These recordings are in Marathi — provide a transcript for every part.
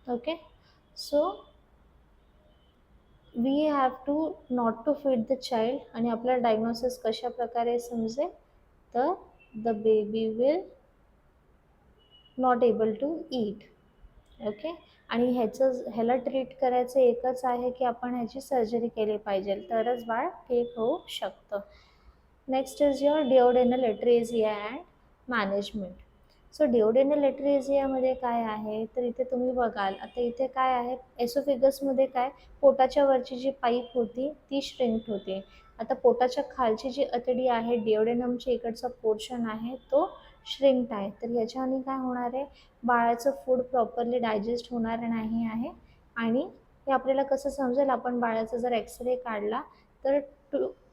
Okay. So we have to not to feed the child, आणि आपला डायग्नोसिस कशा प्रकारे समजेल, तर the baby will not able to eat. Okay. आणि ह्याला ट्रीट करायचं एकच आहे की आपण ह्याची सर्जरी केली पाहिजे, तरच बाळ ठीक होऊ शकतं. Next is your duodenal atresia and management. So duodenal एट्रेझियामध्ये काय आहे, तर इथे तुम्ही बघाल, आता इथे काय आहे, एसोफेगसमध्ये काय, पोटाच्या वरची जी पाईप होती ती श्रिंक होते. आता पोटाच्या खालची जी अतडी आहे, डिओडेनमच्या इकडचा पोर्शन आहे, तो श्रिंक्ड आहे. तर याच्याने काय होणार आहे, बाळाचं फूड प्रॉपरली डायजेस्ट होणार नाही आहे. आणि हे आपल्याला कसं समजेल, आपण बाळाचा जर एक्सरे काढला तर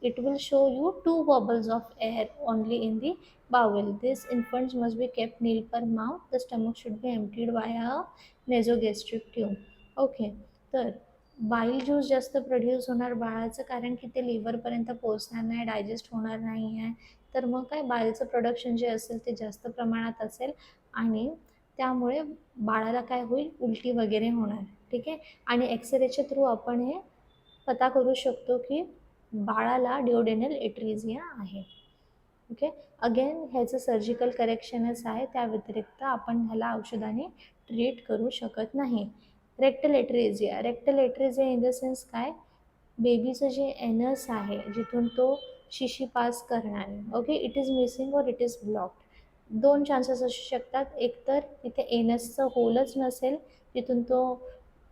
it will show you two bubbles of air only in the bowel. This infants must be kept nil per mouth. The stomach should be emptied via a nasogastric tube. Okay. तर बाईल ज्यूस जास्त प्रोड्यूस होणार बाळाचं, कारण की ते लिव्हरपर्यंत पोहोचणार नाही, डायजेस्ट होणार नाही आहे. तर मग काय, बाईलचं प्रोडक्शन जे असेल ते जास्त प्रमाणात असेल, आणि त्यामुळे बाळाला काय होईल, उलटी वगैरे होणार. ठीक आहे. आणि एक्सरेच्या थ्रू आपण हे पता करू शकतो की बाळाला डिओडेनल एट्रेझिया आहे. ओके. अगेन ह्याचं सर्जिकल करेक्शनच आहे, त्या व्यतिरिक्त आपण ह्याला औषधाने ट्रीट करू शकत नाही. Rectal atresia. Rectal atresia in the sense काय, बेबीचं जे एनस आहे जिथून तो शिशी पास करणार आहे, ओके, इट इज मिसिंग और इट इज ब्लॉक्ड. दोन चान्सेस असू शकतात, एकतर तिथे एनसचं होलच नसेल जिथून तो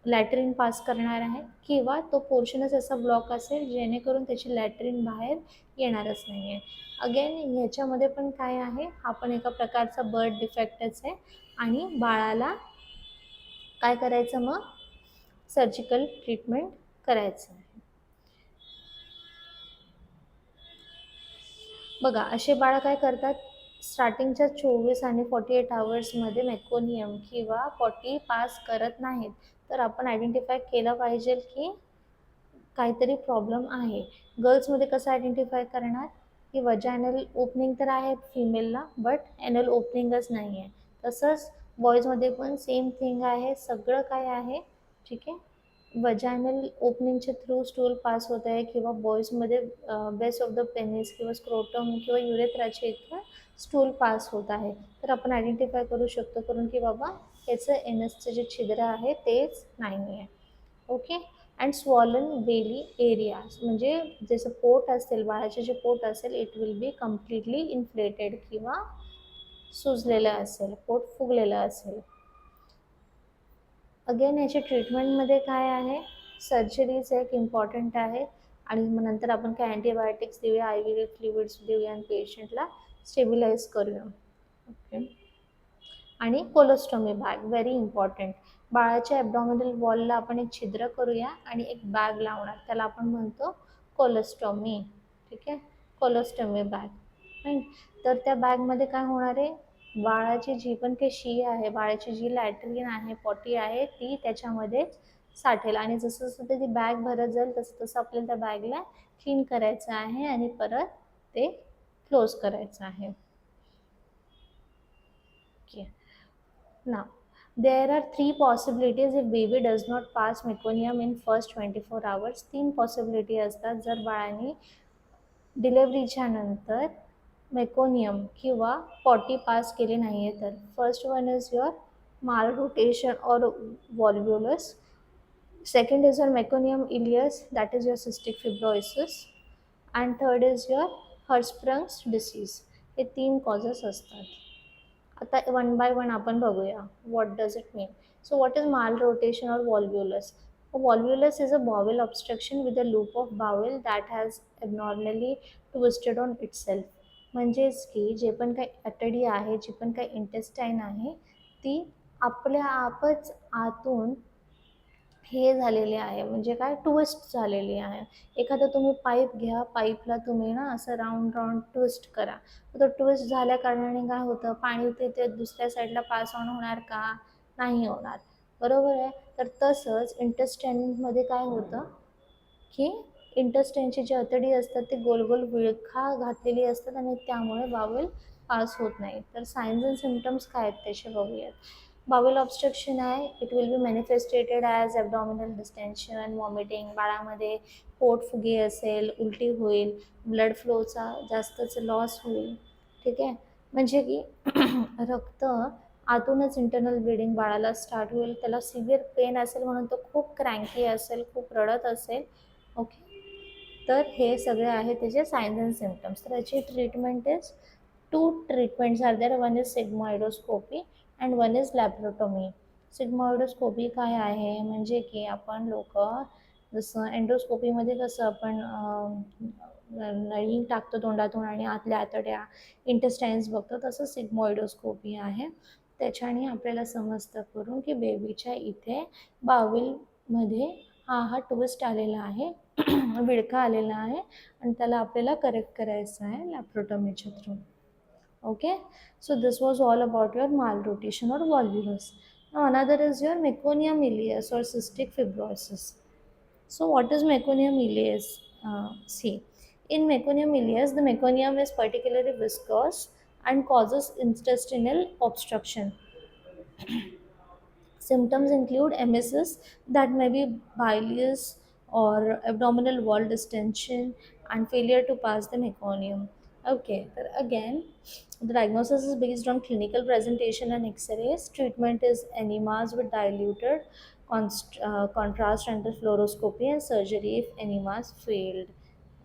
लॅट्रिन पास करणार आहे, किंवा तो पोर्शनच असा ब्लॉक असेल जेणेकरून त्याची लॅट्रिन बाहेर येणारच नाही आहे. अगेन ह्याच्यामध्ये पण काय आहे, हा पण एका प्रकारचा बर्थ डिफेक्टच आहे, आणि बाळाला काय करायचं, मग सर्जिकल ट्रीटमेंट करायचं आहे. बघा, असे बाळ काय करतात, स्टार्टिंगच्या 24 आणि 48 आवर्समध्ये मेकोनियम किंवा पॉटी पास करत नाहीत, तर आपण आयडेंटिफाय केलं पाहिजे की काहीतरी प्रॉब्लेम आहे. गर्ल्समध्ये कसं आयडेंटिफाय करणार, की वजायनल ओपनिंग तर आहे फिमेलला, बट एनल ओपनिंगच नाही आहे. तसंच बॉईजमध्ये पण सेम थिंग आहे, सगळं काय आहे, ठीक आहे, वजायनल ओपनिंगच्या थ्रू स्टूल पास होत आहे, किंवा बॉईजमध्ये बेस ऑफ द पेनिस किंवा स्क्रोटम किंवा युरेथ्राच्या इथं स्टूल पास होत आहे. तर आपण आयडेंटिफाय करू शकतो करून की बाबा याचं एनसचं जे छिद्र आहे तेच नाही आहे. Okay. And swollen belly area, म्हणजे जसं पोट असेल, बाळाचे जे पोट असेल, it will be completely inflated किंवा सुजलेलं असेल, पोट फुगलेलं असेल. अगेन याची ट्रीटमेंटमध्ये काय आहे, सर्जरीज एक इम्पॉर्टंट आहे, आणि मग नंतर आपण काय अँटीबायोटिक्स देऊया, आय व्ही फ्लुइड्स देऊया, आणि पेशंटला स्टेबिलाइज करूया. ओके. आणि कोलोस्टोमी बॅग व्हेरी इम्पॉर्टंट. बाळाच्या ॲबडॉमिनल वॉलला आपण एक छिद्र करूया आणि एक बॅग लावणार, त्याला आपण म्हणतो कोलोस्टोमी. ठीक आहे, कोलोस्टोमी बॅग. राईट. तर त्या बॅगमध्ये काय होणार आहे, बाळाची जी पण काही शी आहे, बाळाची जी लॅट्रिन आहे, पॉटी आहे, ती त्याच्यामध्ये साठेल, आणि जसं जसं ती बॅग भरत जाईल तसं तसं आपल्याला त्या बॅगला क्लीन करायचं आहे आणि परत ते क्लोज करायचं आहे. Okay. Now, there are three possibilities if baby does not pass meconium in first 24 hours. तीन पॉसिबिलिटी असतात जर बाळाने डिलेव्हरीच्या नंतर मेकोनियम किंवा पॉटी पास केली नाही आहे तर. फर्स्ट वन इज युअर माल रोटेशन और वॉल्व्युलस. Second is your meconium ileus, that is your cystic fibrosis. And third is your Hirschsprung's disease. हे तीन कॉजेस असतात. आता वन बाय वन आपण बघूया what does it mean. So what is माल रोटेशन और वॉल्व्युलस. Volvulus is a bowel obstruction with a loop of bowel that has abnormally twisted on itself. म्हणजेच की जे पण काही अटडी आहे, जी पण काही इंटेस्टाईन आहे, ती आपल्या आपच आतून हे झालेले आहे, म्हणजे काय, ट्विस्ट झालेली आहे. एखादं तुम्ही पाईप घ्या, पाईपला तुम्ही ना असं राऊंड राऊंड ट्विस्ट करा, तो ट्विस्ट झाल्या कारणाने काय होतं, पाणी ते दुसऱ्या साईडला पास ऑन होणार का, नाही होणार, बरोबर आहे. तर तसंच इंटेस्टाईनमध्ये काय होतं की इंटेस्टाईनची जी अतडी असतात ती गोल गोल विळखा घातलेली असतात, आणि त्यामुळे बावेल पास होत नाही. तर सायन्स अँड सिम्पटम्स काय आहेत त्याचे बघूयात. बावेल ऑब्स्ट्रक्शन आहे, it will be manifestated as abdominal distension, vomiting, बाळामध्ये पोटफुगी असेल, उलटी होईल, ब्लड फ्लोचा जास्तच लॉस होईल. ठीक आहे, म्हणजे की रक्त आतूनच इंटरनल ब्लिडिंग बाळाला स्टार्ट होईल, त्याला सिव्हिअर पेन असेल म्हणून तो खूप क्रँकी असेल, खूप रडत असेल. ओके, तर हे सगळे आहे त्याचे सायन्स अँड सिम्पटम्स. तर याची treatment is two treatments are there, one is sigmoidoscopy and one is laparotomy. Sigmoidoscopy काय आहे, म्हणजे की आपण लोक जसं एंडोस्कोपीमध्ये कसं आपण नळी टाकतो तोंडातून आणि आतल्या आतड्या इंटेस्टाईन्स बघतो, तसं सिग्मॉइडोस्कोपी आहे. त्याच्याने आपल्याला समजतं करून की बेबीच्या इथे बावेलमध्ये हा ट्विस्ट आलेला आहे, विळखा आलेला आहे, आणि त्याला आपल्याला करेक्ट करायचं आहे लॅप्रोटोमीच्या through. Okay, so this was all about your malrotation or volvulus. Now another is your meconium ileus or cystic fibrosis. So what is meconium ileus? See, in meconium ileus, the meconium is particularly viscous and causes intestinal obstruction. Symptoms include emesis, that may be bilious or abdominal wall distension, and failure to pass the meconium. Okay, but again, the diagnosis is based on clinical presentation and X-rays. Treatment is enemas with diluted contrast under fluoroscopy and surgery if enemas failed.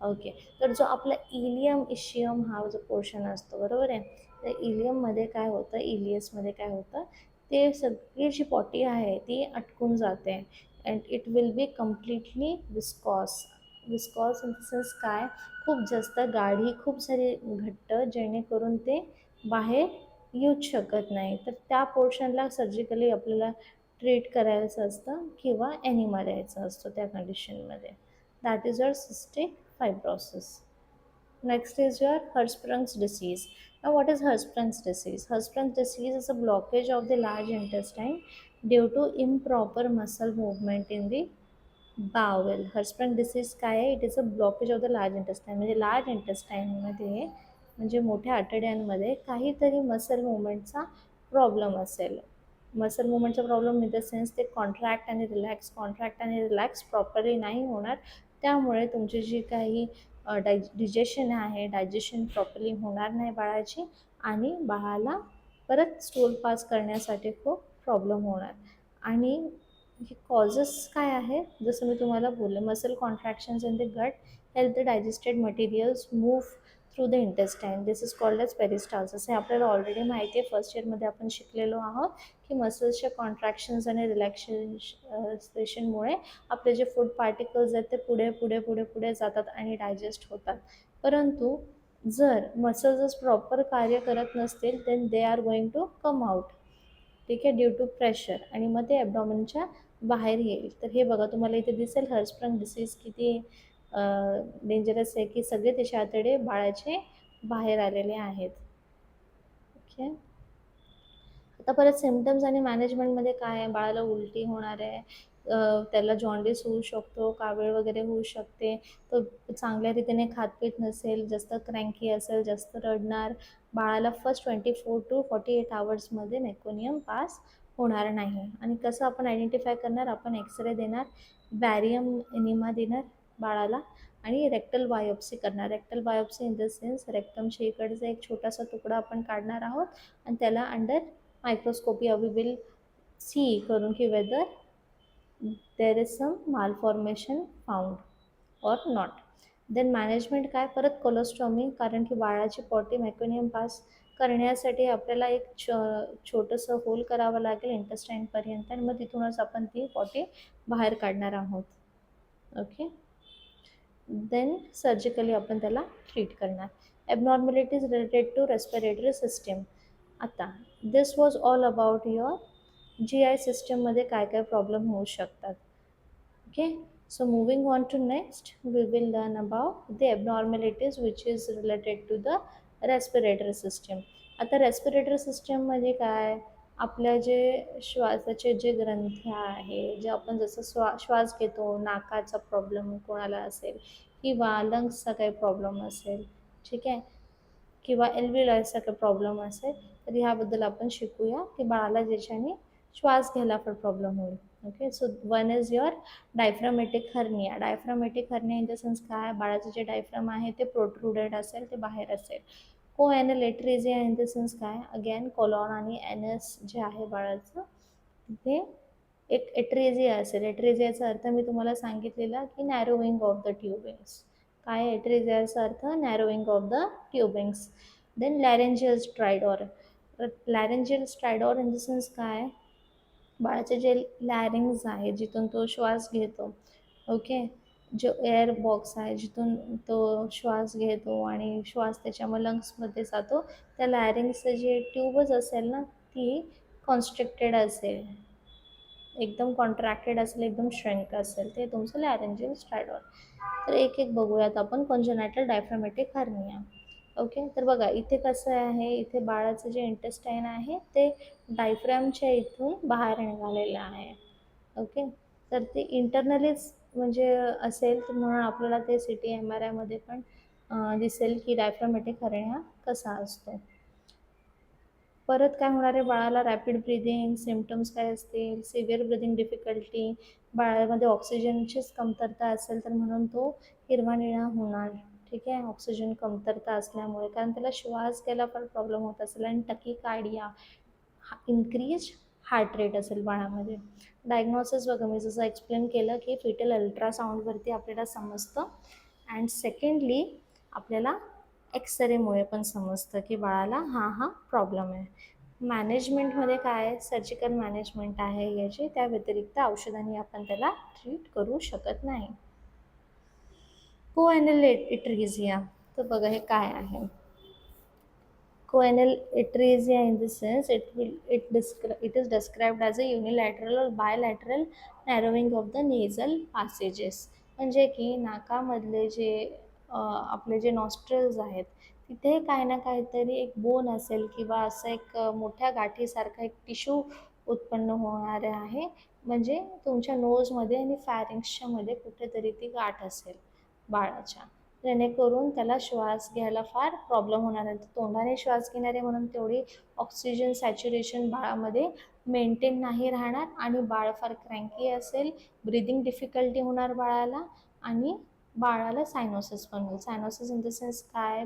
Okay, तर जो आपला इलियम इशियम हा जो पोर्शन असतो बरोबर आहे, तर इलियममध्ये काय होतं, इलियसमध्ये काय होतं, ते सगळी जी पॉटी आहे ती अटकून जाते and it will be completely viscous. Viscous in the sense काय, खूप जास्त गाढी, खूप सारी घट्ट, जेणेकरून ते बाहेर येऊच शकत नाही. तर त्या पोर्शनला सर्जिकली आपल्याला ट्रीट करायचं असतं किंवा ॲनिमा द्यायचा असतो त्या कंडिशनमध्ये. That is your cystic fibrosis. Next is your Hirschsprung's disease. Now, what is Hirschsprung's disease? Hirschsprung's disease is a blockage of the large intestine due to improper muscle movement in the bowel. Hirschsprung disease काय आहे? It is a blockage of the large intestine, म्हणजे लार्ज इंटेस्टाईनमध्ये म्हणजे मोठ्या आतड्यांमध्ये काहीतरी मसल मुवमेंटचा प्रॉब्लेम असेल. मसल मुवमेंटचा प्रॉब्लेम इन द सेन्स ते कॉन्ट्रॅक्ट आणि रिलॅक्स प्रॉपरली नाही होणार, त्यामुळे तुमची जी काही डायजेशन प्रॉपरली होणार नाही बाळाची, आणि बाळाला परत स्टूल पास करण्यासाठी खूप प्रॉब्लेम होणार. आणि हे कॉजेस काय आहे, जसं मी तुम्हाला बोलले, muscle contractions in the gut help the digested materials move through the intestine. This is called as peristalsis. हे आपल्याला ऑलरेडी माहिती आहे, फर्स्ट इयरमध्ये आपण शिकलेलो आहोत की मसल्सच्या कॉन्ट्रॅक्शन्स आणि रिलॅक्सेशनमुळे आपले जे फूड पार्टिकल्स आहेत ते पुढे पुढे पुढे पुढे जातात आणि डायजेस्ट होतात. परंतु जर मसल्सच प्रॉपर कार्य करत नसतील, then they are going to come out. ठीक आहे, ड्यू टू प्रेशर, आणि मग ते ॲबडॉमिनच्या बाहेर येईल. तर हे बघा, तुम्हाला इथे दिसेल हर्स्प्रंग डिसीज किती डेंजरस आहे, की सगळे त्याचे आतडे बाळाचे बाहेर आलेले आहेत. ओके, आता परत सिम्पटम्स आणि मॅनेजमेंटमध्ये काय आहे, बाळाला उलटी होणार आहे, त्याला जॉन्डिस होऊ शकतो, कावीळ वगैरे होऊ शकते, तो चांगल्या रीतीने खात पीत नसेल, जास्त क्रँकी असेल, जास्त रडणार, बाळाला फर्स्ट 24 to 48 आवर्समध्ये मेकोनियम पास होणार नाही. आणि कसं आपण आयडेंटिफाय करणार, आपण एक्सरे देणार, बॅरियम एनिमा देणार बाळाला, आणि रेक्टल बायोप्सी करणार. Rectal biopsy in the sense रेक्टमच्या इकडचा एक छोटासा तुकडा आपण काढणार आहोत आणि त्याला under microscopy we will see करून की whether there is some malformation found और नॉट. देन मॅनेजमेंट काय, परत कोलोस्टॉमी, कारण की बाळाची पॉटी मेकोनियम पास करण्यासाठी आपल्याला एक छोटंसं होल करावं लागेल इंटेस्टाईनपर्यंत, आणि मग तिथूनच आपण ती पॉटी बाहेर काढणार आहोत. ओके, देन सर्जिकली आपण त्याला ट्रीट करणार. Abnormalities related to respiratory system. आता this was all about your G I सिस्टममध्ये काय काय प्रॉब्लेम होऊ शकतात. Okay, so moving on to next, we will learn about the abnormalities which is related to the respiratory system. आता रेस्पिरेटरी सिस्टममध्ये काय, आपल्या जे श्वासाचे जे ग्रंथी आहे, जे आपण जसं श्वास घेतो, नाकाचा प्रॉब्लेम कोणाला असेल किंवा लंग्सचा काही प्रॉब्लेम असेल, ठीक आहे, किंवा एल्व्हिओलायचा काही प्रॉब्लेम असेल, तर ह्याबद्दल आपण शिकूया की बाळाला ज्याच्याने श्वास घ्यायला पण प्रॉब्लेम होईल. Okay, so one is your diaphragmatic hernia. Diaphragmatic hernia in the sense काय, बाळाचं जे डायफ्राम आहे ते प्रोट्रुडेड असेल, ते बाहेर असेल. को एनल एट्रेझिया इन द सेन्स काय, अगेन कोलॉन आणि एनएस जे आहे बाळाचं तिथे एक एट्रेझिया असेल. एट्रेझियाचा अर्थ मी तुम्हाला सांगितलेला की नॅरोविंग ऑफ द ट्युबिंग्स. काय एट्रेझियाचा अर्थ, narrowing of the tubings. Then laryngeal stridor. Laryngeal stridor in the sense काय, बाळाचे जे लॅरिंग्स आहे जिथून तो श्वास घेतो, ओके, जो एअर बॉक्स आहे जिथून तो श्वास घेतो आणि श्वास त्याच्या मग लंग्समध्ये जातो, त्या लॅरिंग्सचं जे ट्यूबच असेल ना, ती कॉन्स्ट्रिक्टेड असेल, एकदम कॉन्ट्रॅक्टेड असेल, एकदम श्रंक असेल, ते तुमचं लॅरेंजियल स्ट्रायडॉर. तर एक एक बघूयात आपण. कॉन्जेनायटल डायफ्रामॅटिक हर्निया. ओके, तर बघा इथे कसं आहे, इथे बाळाचं जे इंटेस्टाईन आहे ते डायफ्रॅमच्या इथून बाहेर निघालेलं आहे. ओके, तर ते इंटरनलीच म्हणजे असेल, तर म्हणून आपल्याला ते सी टी एम आर आयमध्ये पण दिसेल की डायफ्रामॅटिक हर्निया कसा असतो. परत काय होणार आहे, बाळाला रॅपिड ब्रिदिंग सिम्पटम्स काय असतील, सिव्हिअर ब्रिदिंग डिफिकल्टी, बाळामध्ये ऑक्सिजनचीच कमतरता असेल तर म्हणून तो हिरवा निळा होणार. ठीक आहे, ऑक्सिजन कमतरता असल्यामुळे, कारण त्याला श्वास घ्यायला पण प्रॉब्लेम होत असेल. आणि टकीकार्डिया, इन्क्रीज हार्ट रेट असेल बाळामध्ये. डायग्नोसिस बघा, मी जसं एक्सप्लेन केलं की फिटल अल्ट्रासाऊंडवरती आपल्याला समजतं. अँड सेकंडली आपल्याला एक्सरेमुळे पण समजतं की बाळाला हा प्रॉब्लेम आहे. मॅनेजमेंटमध्ये काय, सर्जिकल मॅनेजमेंट आहे याची, त्या व्यतिरिक्त औषधांनी आपण त्याला ट्रीट करू शकत नाही. कोएनल एट्रिझिया, तर बघा हे काय आहे. Choanal atresia in the sense it is described as a unilateral or bilateral narrowing of the nasal passages. म्हणजे की नाकामधले जे आपले जे नॉस्ट्रल्स आहेत तिथे काही ना काहीतरी एक बोन असेल किंवा असं एक मोठ्या गाठीसारखा एक टिश्यू उत्पन्न होणार आहे. म्हणजे तुमच्या नोजमध्ये आणि फॅरिंग्सच्या मध्ये कुठेतरी ती गाठ असेल बाळाच्या, जेणेकरून त्याला श्वास घ्यायला फार प्रॉब्लेम होणार आहे. तोंडाने श्वास घेणारे म्हणून तेवढी ऑक्सिजन सॅच्युरेशन बाळामध्ये मेंटेन नाही राहणार आणि बाळ फार क्रँकी असेल, ब्रिदिंग डिफिकल्टी होणार बाळाला आणि बाळाला सायनोसिस पण होईल. सायनोसिस इन द सेन्स काय,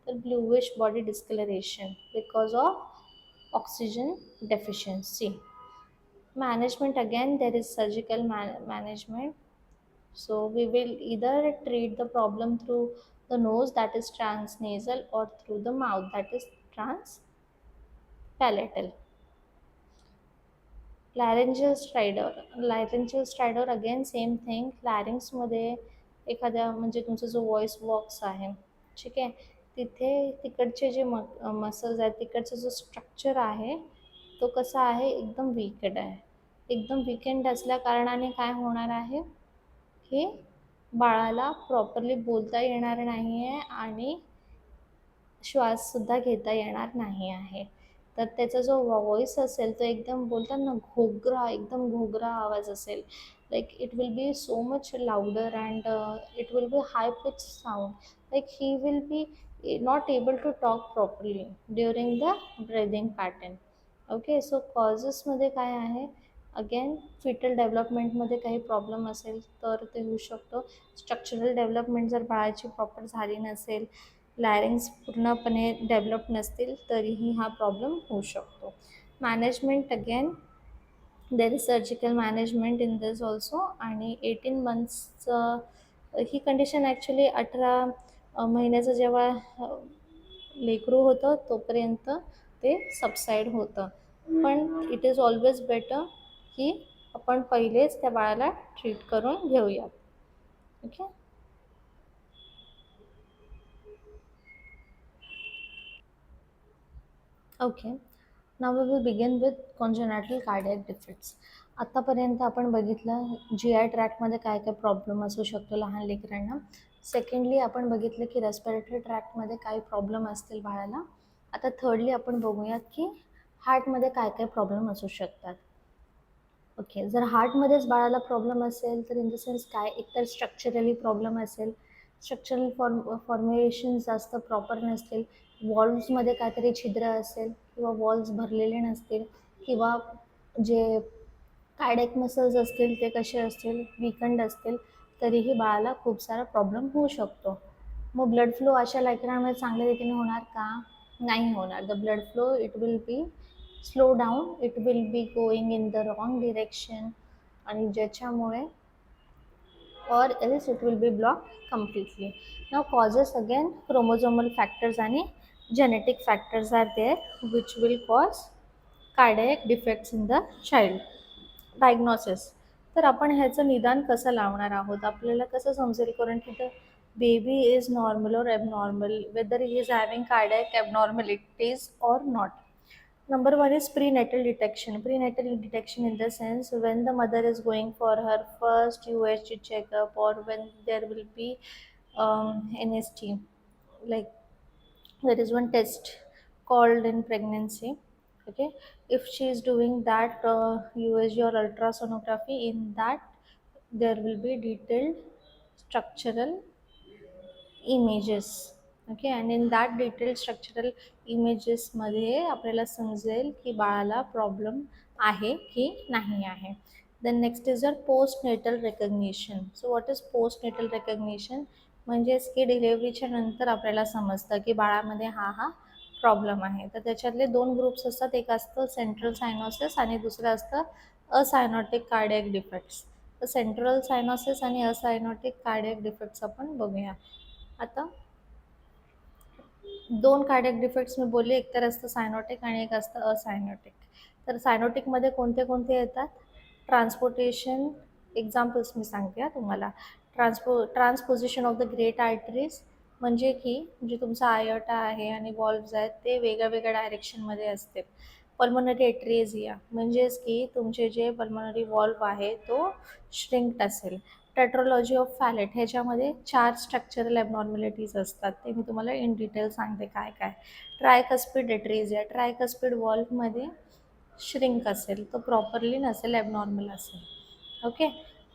तर bluish body discoloration because of oxygen deficiency. Management again there is surgical management. So we will either treat the problem through the nose, that is transnasal, or through the mouth, that is transpalatal. Laryngeal stridor again same thing. larynx मध्ये एखाद्या म्हणजे तुमचा जो व्हॉइस बॉक्स आहे, ठीक आहे, तिथे तिकडचे जे मसल्स आहेत, तिकडचं जो स्ट्रक्चर आहे तो कसा आहे, एकदम वीकेड आहे. एकदम वीकेंड असल्या कारणाने काय होणार आहे की बाळाला प्रॉपरली बोलता येणार नाही आहे आणि श्वाससुद्धा घेता येणार नाही आहे. तर त्याचा जो व्हॉइस असेल तो एकदम बोलतात ना घोगरा, एकदम घोगरा आवाज असेल. Like it will be so much louder and it will be high pitch sound. Like he will be not able to talk properly during the breathing pattern. Okay, so कॉजेसमध्ये काय आहे, अगेन फिटल डेव्हलपमेंटमध्ये काही प्रॉब्लेम असेल तर ते होऊ शकतो. स्ट्रक्चरल डेव्हलपमेंट जर बाळाची प्रॉपर झाली नसेल, लॅरिंग्स पूर्णपणे डेव्हलप नसतील तरीही हा प्रॉब्लेम होऊ शकतो. Management again there is surgical management in this also. आणि 18 मंथ्सचं ही कंडिशन ॲक्च्युली 18 महिन्याचं जेव्हा लेकरू होतं तोपर्यंत ते सबसाईड होतं. पण इट इज ऑलवेज बेटर की आपण पहिलेच त्या बाळाला ट्रीट करून घेऊयात. Okay, okay, now we will begin with congenital cardiac defects. आत्तापर्यंत आपण बघितलं जी आय ट्रॅकमध्ये काय काय प्रॉब्लेम असू शकतो लहान लेकरांना. सेकंडली आपण बघितलं की रेस्पिरेटरी ट्रॅकमध्ये काय प्रॉब्लेम असतील बाळाला. आता थर्डली आपण बघूयात की हार्टमध्ये काय काय प्रॉब्लेम असू शकतात. ओके, जर हार्टमध्येच बाळाला प्रॉब्लेम असेल तर इन द सेन्स काय, एकतर स्ट्रक्चरली प्रॉब्लेम असेल, स्ट्रक्चरल फॉर्मेशन जास्त प्रॉपर नसतील, वॉल्व्समध्ये काहीतरी छिद्र असेल किंवा वॉल्स भरलेले नसतील किंवा जे कार्डियक मसल्स असतील ते कसे असतील, वीकंड असतील, तरीही बाळाला खूप सारा प्रॉब्लेम होऊ शकतो. मग ब्लड फ्लो अशा लेकरांमध्ये चांगल्या रीतीने होणार का? नाही होणार. The blood flow it will be slow down, it will be going in the wrong direction, आणि ज्याच्यामुळे or else it will be blocked completely. Now causes again chromosomal factors and genetic factors are there which will cause cardiac defects in the child. Diagnosis. तर आपण ह्याचं निदान कसं लावणार आहोत, आपल्याला कसं समजेल कारण की द बेबी इज नॉर्मल और abnormal, whether he is having cardiac abnormalities or not. Number one is prenatal detection. Prenatal detection in the sense when the mother is going for her first USG checkup, or when there will be NST, like there is one test called in pregnancy. Okay, if she is doing that USG or ultrasonography, in that there will be detailed structural images. Okay, आणि इन दॅट डिटेल स्ट्रक्चरल इमेजेसमध्ये आपल्याला समजेल की बाळाला प्रॉब्लेम आहे की नाही आहे. Then next is a postnatal recognition. So what is postnatal recognition? म्हणजेच की डिलेवरीच्या नंतर आपल्याला समजतं की बाळामध्ये हा प्रॉब्लेम आहे. तर त्याच्यातले दोन ग्रुप्स असतात, एक असतं सेंट्रल सायनोसिस आणि दुसरं असतं असायनोटिक कार्डियक डिफेक्ट्स. तर सेंट्रल सायनोसिस आणि असायनोटिक कार्डियक डिफेक्ट्स आपण बघूया. आता दोन कार्डियक डिफेक्ट्स मी बोलले, एक तर असतं सायनोटिक आणि एक असतं असायनोटिक. तर सायनोटिकमध्ये कोणते कोणते येतात? ट्रान्सपोर्टेशन एक्झाम्पल्स मी सांगते हा तुम्हाला. ट्रान्सपोजिशन ऑफ द ग्रेट आर्टरीज, म्हणजे की जे तुमचा आयोटा आहे आणि वॉल्व्ज आहेत ते वेगळ्या वेगळ्या डायरेक्शनमध्ये असते. पल्मोनरी एट्रेझिया, म्हणजेच की तुमचे जे पल्मोनरी वॉल्व आहे तो श्रिंक्ड असेल. टेट्रोलॉजी ऑफ फॅलेट, ह्याच्यामध्ये 4 स्ट्रक्चरल ॲबनॉर्मॅलिटीज असतात, ते मी तुम्हाला इन डिटेल सांगते काय काय. ट्रायकस्पिड एट्रेझिया, ट्रायकस्पिड वॉल्वमध्ये श्रिंक असेल, तो प्रॉपरली नसेल, ॲबनॉर्मल असेल. Okay.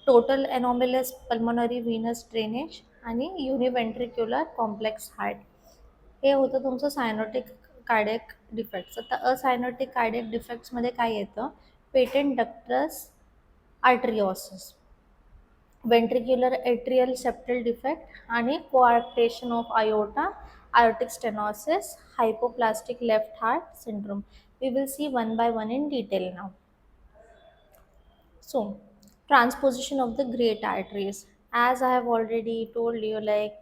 Total anomalous pulmonary venous drainage आणि युनिव्हेंट्रिक्युलर कॉम्प्लेक्स हार्ट, हे होतं तुमचं सायनोटिक कार्डियक डिफेक्ट्स. आता असायनोटिक कार्डियक डिफेक्ट्समध्ये काय येतं? Patent ductus arteriosus, ventricular atrial septal defect आणि coarctation of aorta, aortic stenosis, hypoplastic left heart syndrome. We will see one by one in detail now. So, transposition of the great arteries. As I have already told you, like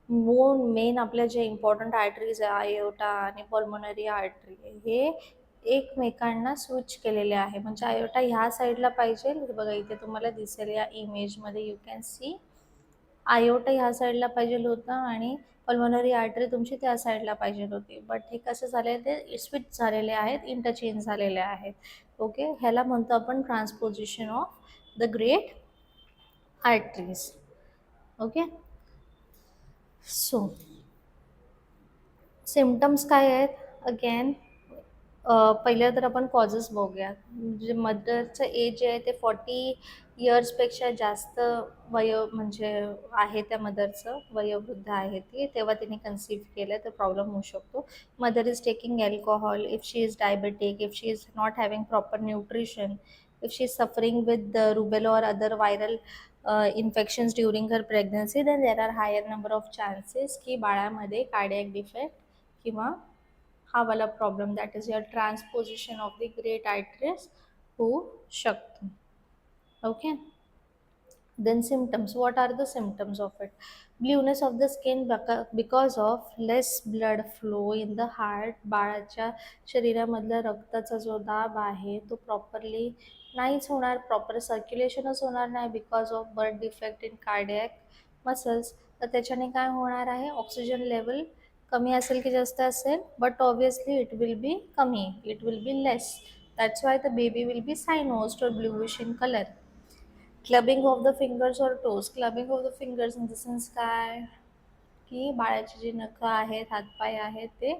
main आपल्या जे इम्पॉर्टंट आर्टरीज आहे, आयोटा आणि पल्मोनरी आर्टरी, हे एकमेकांना स्विच केलेले आहे. म्हणजे आयोटा ह्या साईडला पाहिजे, हे बघा इथे तुम्हाला दिसेल या इमेजमध्ये, यू कॅन सी आयोटा ह्या साईडला पाहिजे होतं आणि पल्मोनरी आर्टरी तुमची त्या साईडला पाहिजे होती. बट हे कसं झाले, ते स्विच झालेले आहेत, इंटरचेंज झालेले आहेत. ओके, ह्याला म्हणतो आपण transposition of the great arteries. Okay. So symptoms काय आहेत? अगेन पहिलं तर आपण कॉजेस बघूया. म्हणजे मदरचं एज जे आहे ते 40 इयर्सपेक्षा जास्त म्हणजे आहे त्या मदरचं, वयोवृद्ध आहे ती, तेव्हा तिने कन्सीव्ह केलं तर प्रॉब्लेम होऊ शकतो. Mother is taking alcohol, if she is diabetic, if she is not having proper nutrition, if she is suffering with rubella और other viral infections during her pregnancy, then there are higher number of chances की बाळामध्ये कार्डियक डिफेक्ट किंवा हा वाला problem, that is your transposition of the great arteries होऊ शकतो. Okay. Then symptoms. What are the symptoms of it? Blueness of the skin because of less blood flow in the heart. बाळाच्या शरीरामधला रक्ताचा जो दाब आहे तो प्रॉपरली नाहीच होणार, प्रॉपर सर्क्युलेशनच होणार नाही because of birth defect in cardiac muscles. तर त्याच्याने काय होणार आहे? ऑक्सिजन लेवल कमी असेल की जास्त असेल? But obviously it will be कमी, it will be less. That's why the baby will be cyanosed और bluish in colour. Clubbing of the fingers और toes. Clubbing of the fingers in the sense काय, की बाळाची जी नखं आहेत, हातपाय आहेत, ते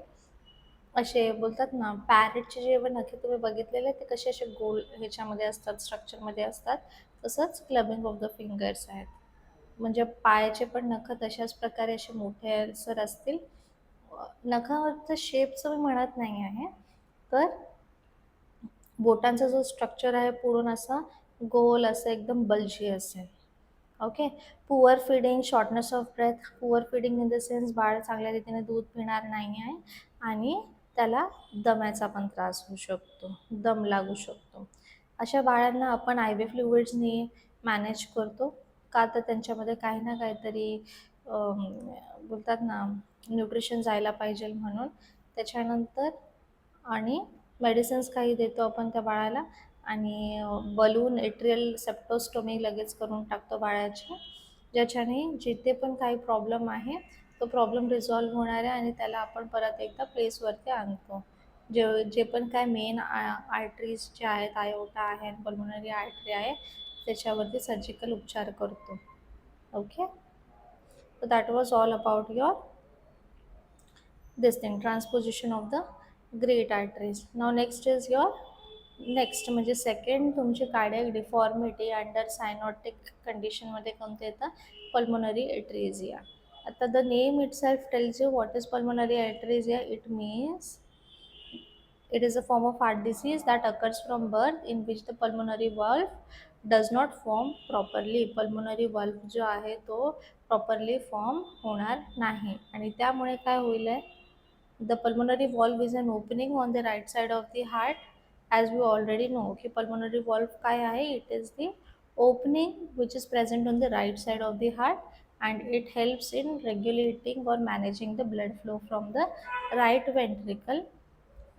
असे बोलतात ना, पॅरेटचे जे नखे तुम्ही बघितलेले ते कसे असे गोल ह्याच्यामध्ये असतात, स्ट्रक्चरमध्ये असतात, तसंच क्लबिंग ऑफ द फिंगर्स आहेत. म्हणजे पायाचे पण नखं तशाच प्रकारे असे मोठेसर असतील. नखावरचं शेपचं मी म्हणत नाही आहे. तर बोटांचा जो स्ट्रक्चर आहे पूर्ण असा गोल असं एकदम बल्जी असेल. Okay. Poor feeding, shortness of breath. Poor feeding in the sense बाळ चांगल्या रीतीने दूध पिणार नाही आहे आणि त्याला दम्याचा पण त्रास होऊ शकतो, दम लागू शकतो. अशा बाळांना आपण आय व्ही फ्लुइड्सनी मॅनेज करतो. का तर त्यांच्यामध्ये काही ना काहीतरी बोलतात ना न्यूट्रिशन जायला पाहिजे म्हणून. त्याच्यानंतर आणि मेडिसिन्स काही देतो आपण त्या बाळाला आणि बलून एट्रियल सेप्टोस्टोमी लगेच करून टाकतो बाळाची, ज्याच्याने जिथे पण काही प्रॉब्लेम आहे तो प्रॉब्लेम रिझॉल्व्ह होणार आहे आणि त्याला आपण परत एकदा प्लेसवरती आणतो. जे जे पण काय मेन आर्टरीज जे आहेत, आयोटा आहे, पल्मोनरी आर्टरी आहे, त्याच्यावरती सर्जिकल उपचार करतो. Okay. So that was all about your this thing, transposition of the great arteries. Now next is your next म्हणजे सेकंड तुमची कार्डियक डिफॉर्मिटी अंडर सायनॉटिक कंडिशनमध्ये कोणतं येतं? Pulmonary atresia. आता the name itself tells you what is pulmonary atresia. It means it is a form of heart disease that occurs from birth in which the pulmonary valve does not form properly. pulmonary valve जो आहे तो properly form होणार नाही आणि त्यामुळे काय होईल आहे, the pulmonary valve is an opening on the right side of the heart. As we already know की pulmonary valve काय आहे, it is the opening which is present on the right side of the heart and it helps in regulating or managing the blood flow from the right ventricle,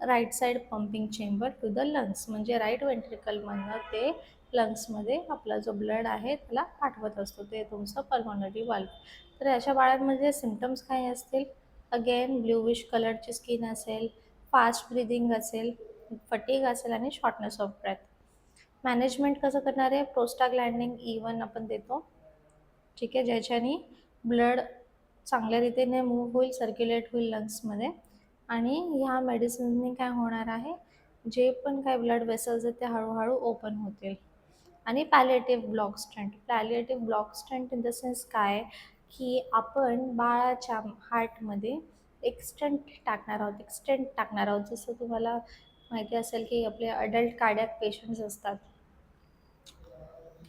right side pumping chamber to the lungs. म्हणजे राईट वेंट्रिकलमधनं ते लंग्समध्ये आपला जो ब्लड आहे त्याला पाठवत असतो, ते तुमचं पल्मोनरी वाल्व. तर अशा बाळांमध्ये सिम्पटम्स काय असतील? अगेन ब्ल्यूविश कलरची स्किन असेल, फास्ट ब्रिदिंग असेल, फटीग असेल आणि शॉर्टनेस ऑफ ब्रेथ. मॅनेजमेंट कसं करणार आहे? प्रोस्टाग्लँडिन E1 आपण देतो, ठीक आहे, ज्याच्याने ब्लड चांगल्या रीतीने मूव्ह होईल, सर्क्युलेट होईल लंग्समध्ये आणि ह्या मेडिसिनने काय होणार आहे, जे पण काय ब्लड वेसल्स आहेत ते हळूहळू ओपन होतील. आणि palliative block stunt. Palliative block stunt in the sense काय, की आपण बाळाच्या हार्टमध्ये एक स्टंट टाकणार आहोत, एक स्टेंट टाकणार आहोत. जसं तुम्हाला माहिती असेल की आपले अडल्ट कार्डियक पेशंट्स असतात,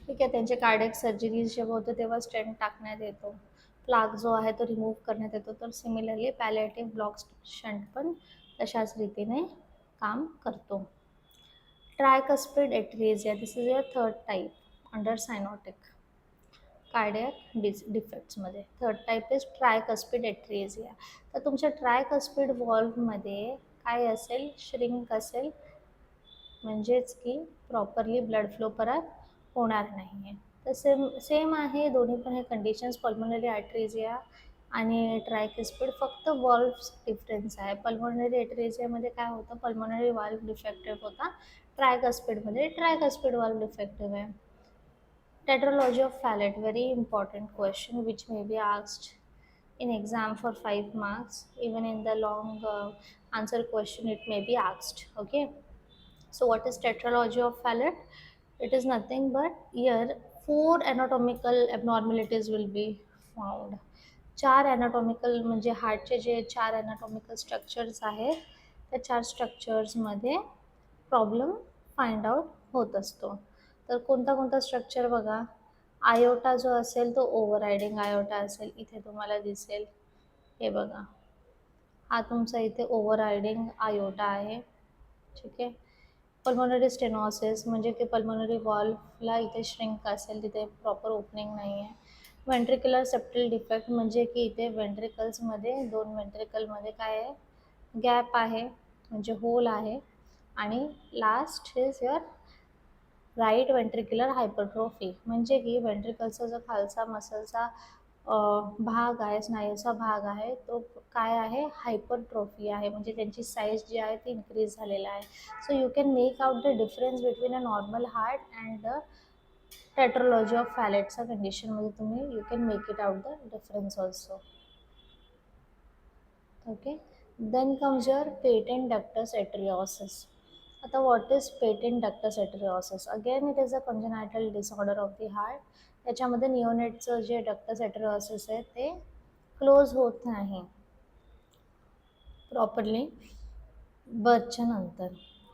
ठीक आहे, त्यांचे कार्डियक सर्जरीज जेव्हा होतं तेव्हा स्टेंट टाकण्यात येतो, प्लाग जो आहे तो रिमूव्ह करण्यात येतो. तर सिमिलरली पॅलिएटिव्ह ब्लॉक शंट पण तशाच रीतीने काम करतो. Tricuspid atresia. This is your third type under cyanotic cardiac डिफेक्ट्समध्ये. Third type is tricuspid atresia. तर तुमच्या ट्रायकस्पिड वॉल्वमध्ये काय असेल? श्रिंक असेल, म्हणजेच की प्रॉपरली ब्लड फ्लो परत होणार नाही आहे. तर सेम आहे दोन्ही पण हे कंडिशन्स, पल्मोनरी आर्टेरिया आणि ट्रायकस्पिड. फक्त वॉल्व्स डिफरन्स आहे. पल्मोनरी आर्टेरियामध्ये काय होतं, पल्मोनरी वाल्व डिफेक्टिव्ह होता, ट्रायकस्पिडमध्ये ट्रायकस्पिड वाल्व डिफेक्टिव्ह आहे. Tetralogy of Fallot, very important question which may be asked in exam for 5 marks. Even in the long answer question it may be asked. Okay. So what is tetralogy of Fallot? It is nothing but here 4 anatomical abnormalities will be found. 4 anatomical म्हणजे हार्टचे जे 4 anatomical structures आहेत त्या 4 स्ट्रक्चर्समध्ये प्रॉब्लेम फाइंड आउट होत असतो. तर कोणता कोणता स्ट्रक्चर बघा. आयोटा जो असेल तो ओव्हररायडिंग आयोटा असेल, इथे तुम्हाला दिसेल, हे बघा, हा तुमचा इथे ओव्हररायडिंग आयोटा आहे, ठीक आहे. पल्मोनरी स्टेनोसिस म्हणजे की पल्मोनरी वॉल्वला इथे श्रिंक असेल, तिथे प्रॉपर ओपनिंग नाही आहे. वेंट्रिक्युलर सेप्टल डिफेक्ट म्हणजे की इथे वेंट्रिकल्समध्ये 2 वेंट्रिकलमध्ये काय आहे, गॅप आहे, म्हणजे होल आहे. आणि लास्ट इज युअर राईट वेंट्रिक्युलर हायपरट्रोफी म्हणजे की वेंट्रिकलचा जो खालचा मसलचा भाग आहे, स्नायूचा भाग आहे, तो काय आहे, हायपरट्रोफी आहे, म्हणजे त्यांची साईज जी आहे ती इन्क्रीज झालेला आहे. So you can make out the difference between a normal heart and the tetralogy of फॅलेटच्या कंडिशनमध्ये तुम्ही you can make it out the difference also. Okay. Then comes your patent ductus arteriosus. आता what is patent ductus arteriosus? Again it is a congenital disorder of the heart. त्याच्यामध्ये निओनेटचं जे डक्टस एट्रिओसिस आहे ते क्लोज होत नाही प्रॉपरली बर्थच्या नंतर.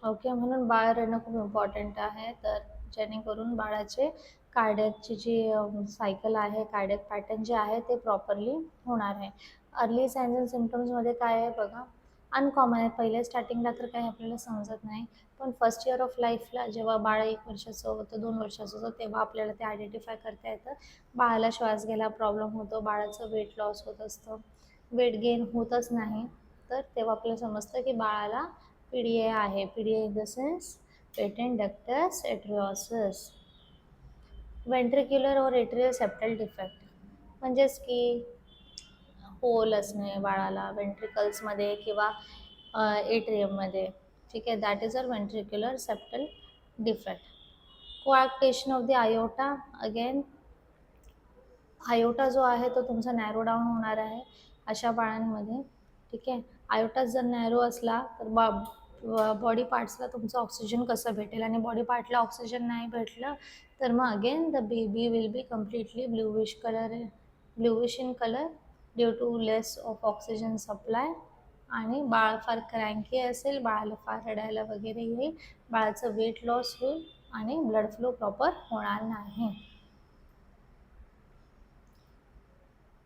ओके. म्हणून बाळ रडणं खूप इम्पॉर्टंट आहे. तर जेणेकरून बाळाचे कार्डिॲकची जी सायकल आहे, कार्डिॲक पॅटर्न जे आहे ते प्रॉपरली होणार आहे. अर्ली सायन्स अँड सिम्प्टम्समध्ये काय आहे बघा, अनकॉमन आहे. पहिल्या स्टार्टिंगला तर काही आपल्याला समजत नाही. पण फर्स्ट इयर ऑफ लाईफला जेव्हा बाळ 1 वर्षाचं होतं, 2 वर्षाचं होतं, तेव्हा आपल्याला ते आयडेंटिफाय करता येतं. बाळाला श्वास घ्यायला प्रॉब्लेम होतो, बाळाचं वेट लॉस होत असतं, वेट गेन होतच नाही. तर तेव्हा आपल्याला समजतं की बाळाला PDA आहे. PDA in the sense patent ductus arteriosus. Ventricular और एट्रियल सेप्टल डिफेक्ट म्हणजेच की होल असणे बाळाला वेंट्रिकल्समध्ये किंवा एट्रियममध्ये. ठीक आहे, that is uh ventricular septal defect. Coarctation of the aorta, again aorta जो आहे तो तुमचा नॅरो डाऊन होणार आहे अशा बाळांमध्ये. ठीक आहे, आयोटा जर नॅरो असला तर बॉडी पार्ट्सला तुमचं ऑक्सिजन कसं भेटेल, आणि बॉडी पार्टला ऑक्सिजन नाही भेटलं तर मग again the baby will be completely bluish in colour due to less of oxygen supply. आणि बाळ फार क्रँकी असेल, बाळाला फार रडायला वगैरे येईल, बाळाचं वेट लॉस होईल आणि ब्लड फ्लो प्रॉपर होणार नाही.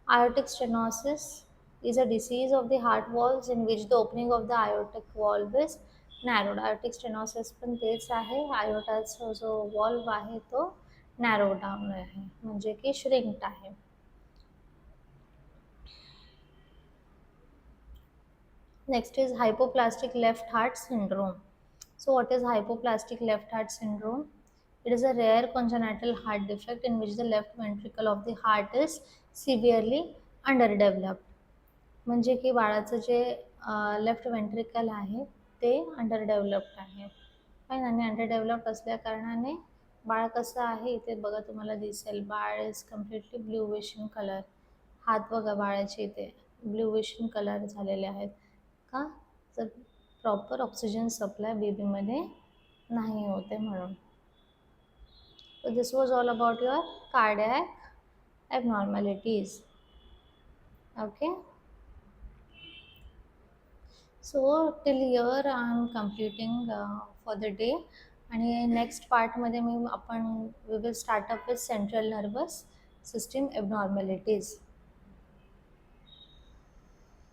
Aortic stenosis is a disease of the heart valves in which the opening of the aortic valve is narrowed. Aortic stenosis पण तेच आहे, आयोटाचा जो वॉल्व आहे तो नॅरो डाऊन आहे, म्हणजे की श्रिंक्ड आहे. Next is hypoplastic left heart syndrome. So what is hypoplastic left heart syndrome? It is a rare congenital heart defect in which the left ventricle of the heart is severely underdeveloped. म्हणजे की बाळाचं जे लेफ्ट वेंट्रिकल आहे ते अंडर डेव्हलप्ड आहे. फाईन. आणि अंडर डेव्हलप्ड असल्या कारणाने बाळ कसं आहे इथे बघा तुम्हाला दिसेल, बाळ is completely bluish in colour. हात बघा बाळाचे इथे ब्ल्यूविश इन कलर झालेले आहेत. का? तर प्रॉपर ऑक्सिजन सप्लाय बेबीमध्ये नाही होते म्हणून. So this was all about your cardiac abnormalities. Okay. So till here I am completing for the day. आणि नेक्स्ट पार्टमध्ये आपण we will start up with central nervous system एबनॉर्मॅलिटीज.